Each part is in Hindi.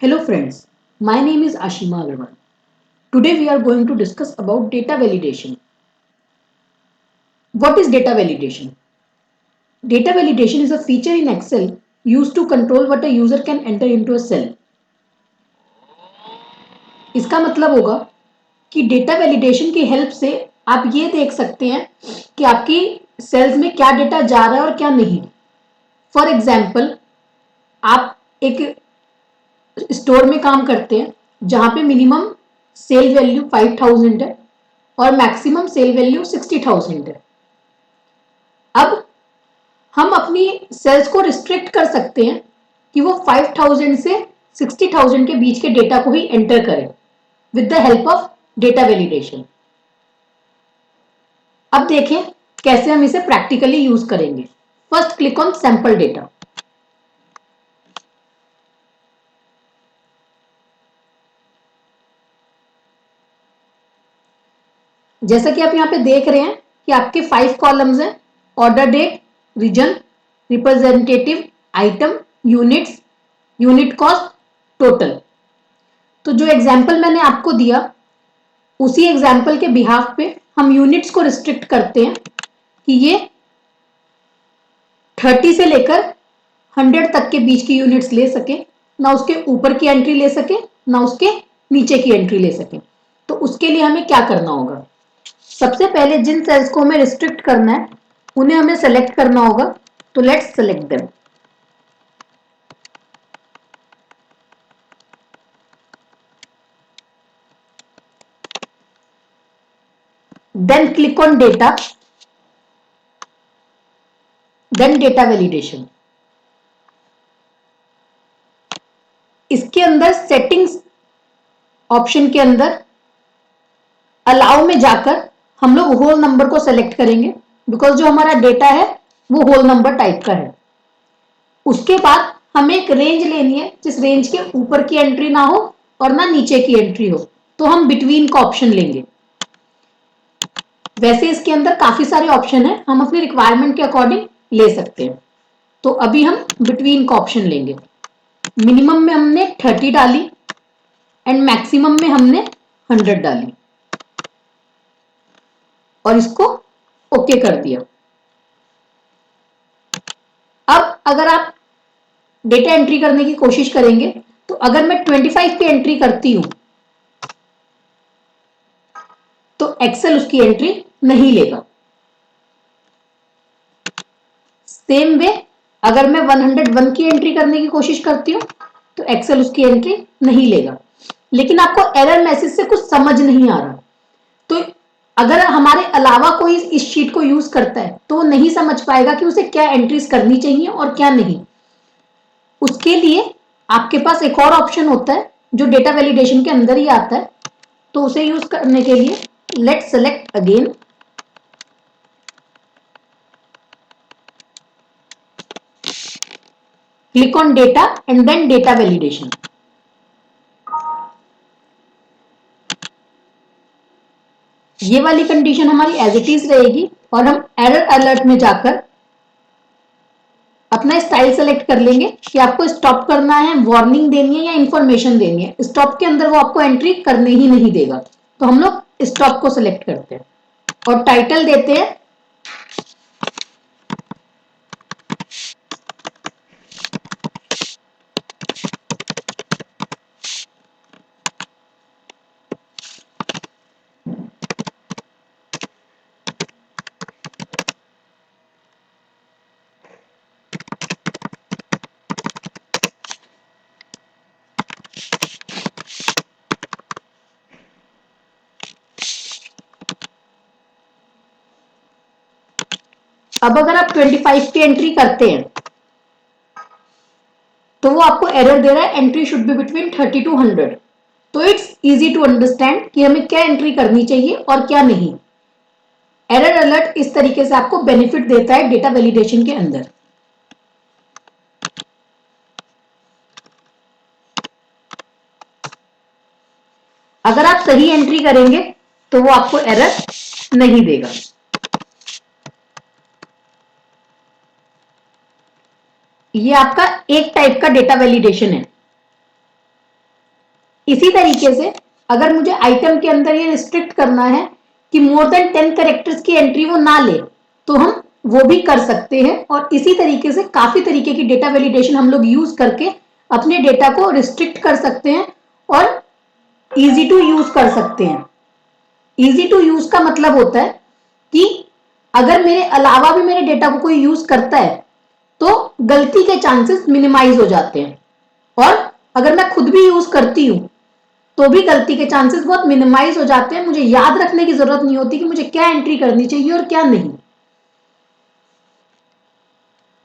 Hello friends, my name is Ashima Agarwal. Today we are going to discuss about data validation. What is data validation? Data validation is a feature in Excel used to control what a user can enter into a cell. इसका मतलब होगा कि डेटा वैलिडेशन की हेल्प से आप ये देख सकते हैं कि आपकी सेल्स में क्या डेटा जा रहा है और क्या नहीं. फॉर एग्जाम्पल, आप एक स्टोर में काम करते हैं जहां पे मिनिमम सेल वैल्यू 5000 है और मैक्सिमम सेल वैल्यू 60,000 है. अब हम अपनी सेल्स को रिस्ट्रिक्ट कर सकते हैं कि वो 5000 से 60,000 के बीच के डेटा को ही एंटर करें with the help of data validation. अब देखें कैसे हम इसे प्रैक्टिकली यूज करेंगे. First click on sample data. जैसा कि आप यहाँ पे देख रहे हैं कि आपके 5 कॉलम्स हैं. Order date, region, representative, item, units, unit cost, total. तो जो एग्जाम्पल मैंने आपको दिया उसी एग्जाम्पल के बिहाफ पे हम यूनिट्स को रिस्ट्रिक्ट करते हैं कि ये 30 से लेकर 100 तक के बीच की यूनिट्स ले सके, ना उसके ऊपर की एंट्री ले सके ना उसके नीचे की एंट्री ले सके. तो उसके लिए हमें क्या करना होगा? सबसे पहले जिन सेल्स को हमें रिस्ट्रिक्ट करना है उन्हें हमें सेलेक्ट करना होगा. तो let's select them. Then click on data, then data validation. इसके अंदर सेटिंग्स ऑप्शन के अंदर अलाउ में जाकर हम लोग होल नंबर को सेलेक्ट करेंगे बिकॉज जो हमारा डेटा है वो होल नंबर टाइप का है. उसके बाद हमें एक रेंज लेनी है जिस रेंज के ऊपर की एंट्री ना हो और ना नीचे की एंट्री हो. तो हम बिटवीन का ऑप्शन लेंगे. वैसे इसके अंदर काफी सारे ऑप्शन है, हम अपनी रिक्वायरमेंट के अकॉर्डिंग ले सकते हैं. तो अभी हम बिटवीन का ऑप्शन लेंगे. मिनिमम में हमने 30 डाली एंड मैक्सिमम में हमने 100 डाली और इसको ओके कर दिया. अब अगर आप डेटा एंट्री करने की कोशिश करेंगे तो अगर मैं 25 की एंट्री करती हूं तो एक्सेल उसकी एंट्री नहीं लेगा. सेम वे अगर मैं 101 की एंट्री करने की कोशिश करती हूं तो एक्सेल उसकी एंट्री नहीं लेगा. लेकिन आपको एरर मैसेज से कुछ समझ नहीं आ रहा तो अगर हमारे अलावा कोई इस शीट को यूज करता है तो वो नहीं समझ पाएगा कि उसे क्या एंट्रीज करनी चाहिए और क्या नहीं. उसके लिए आपके पास एक और ऑप्शन होता है जो डेटा वैलिडेशन के अंदर ही आता है. तो उसे यूज करने के लिए let's select again. Click on data and then data validation. ये वाली कंडीशन हमारी एज इट इज रहेगी और हम एरर अलर्ट में जाकर अपना स्टाइल सेलेक्ट कर लेंगे कि आपको स्टॉप करना है, वार्निंग देनी है या इंफॉर्मेशन देनी है. स्टॉप के अंदर वो आपको एंट्री करने ही नहीं देगा तो हम लोग स्टॉप को सिलेक्ट करते हैं और टाइटल देते हैं अब अगर आप 25 की एंट्री करते हैं तो वो आपको एरर दे रहा है entry should be between 30 to 100. तो इट्स इजी टू अंडरस्टैंड कि हमें क्या एंट्री करनी चाहिए और क्या नहीं. एरर अलर्ट इस तरीके से आपको बेनिफिट देता है डेटा वैलिडेशन के अंदर. अगर आप सही एंट्री करेंगे तो वो आपको एरर नहीं देगा. ये आपका एक टाइप का डेटा वैलिडेशन है. इसी तरीके से अगर मुझे आइटम के अंदर ये रिस्ट्रिक्ट करना है कि मोर देन 10 कैरेक्टर्स की एंट्री वो ना ले, तो हम वो भी कर सकते हैं। और इसी तरीके से काफी तरीके की डेटा वैलिडेशन हम लोग यूज करके अपने डेटा को रिस्ट्रिक्ट कर सकते हैं और इजी टू यूज कर सकते हैं। इजी टू यूज का मतलब होता है कि अगर मेरे अलावा भी मेरे डेटा को कोई यूज करता है तो गलती के चांसेस मिनिमाइज हो जाते हैं, और अगर मैं खुद भी यूज करती हूं तो भी गलती के चांसेस बहुत मिनिमाइज हो जाते हैं। मुझे याद रखने की जरूरत नहीं होती कि मुझे क्या एंट्री करनी चाहिए और क्या नहीं।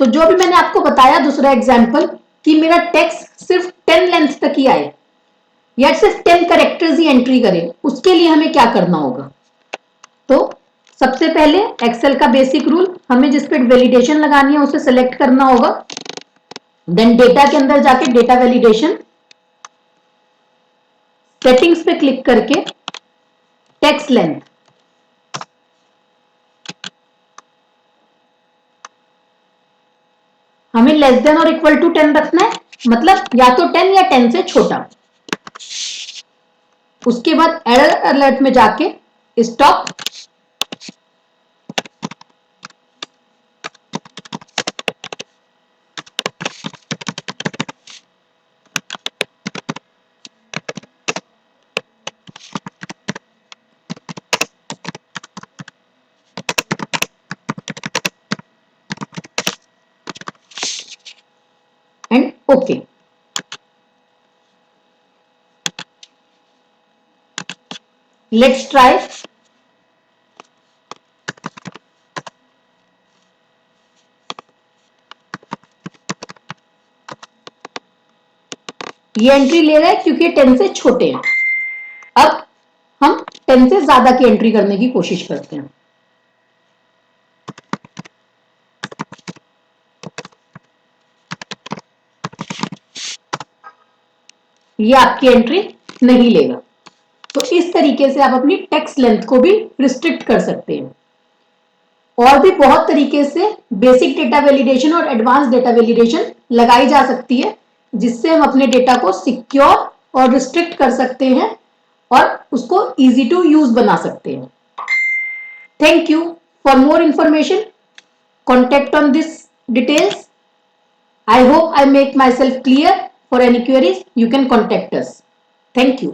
तो जो भी मैंने आपको बताया दूसरा एग्जांपल कि मेरा टेक्स्ट सिर्फ 10 लेंथ तक ही आए या सिर्फ 10 कैरेक्टर्स ही एंट्री करे, उसके लिए हमें क्या करना होगा। तो सबसे पहले एक्सेल का बेसिक रूल, हमें जिस पे वैलिडेशन लगानी है उसे सेलेक्ट करना होगा। देन डेटा के अंदर जाके डेटा वैलिडेशन, सेटिंग्स पे क्लिक करके टेक्स्ट लेंथ, हमें लेस देन और इक्वल टू 10 रखना है, मतलब या तो 10 या 10 से छोटा। उसके बाद एरर अलर्ट में जाके stop, and okay. Let's try. ये एंट्री ले रहा है क्योंकि 10 से छोटे हैं। अब हम 10 से ज्यादा की एंट्री करने की कोशिश करते हैं। ये आपकी एंट्री नहीं लेगा। तो इस तरीके से आप अपनी टेक्स्ट लेंथ को भी रिस्ट्रिक्ट कर सकते हैं। और भी बहुत तरीके से बेसिक डेटा वैलिडेशन और एडवांस डेटा वैलिडेशन लगाई जा सकती है, जिससे हम अपने डेटा को सिक्योर और रिस्ट्रिक्ट कर सकते हैं और उसको इजी टू यूज बना सकते हैं। Thank you. For more information contact on this details. I hope I make myself clear. For any queries you can contact us. Thank you.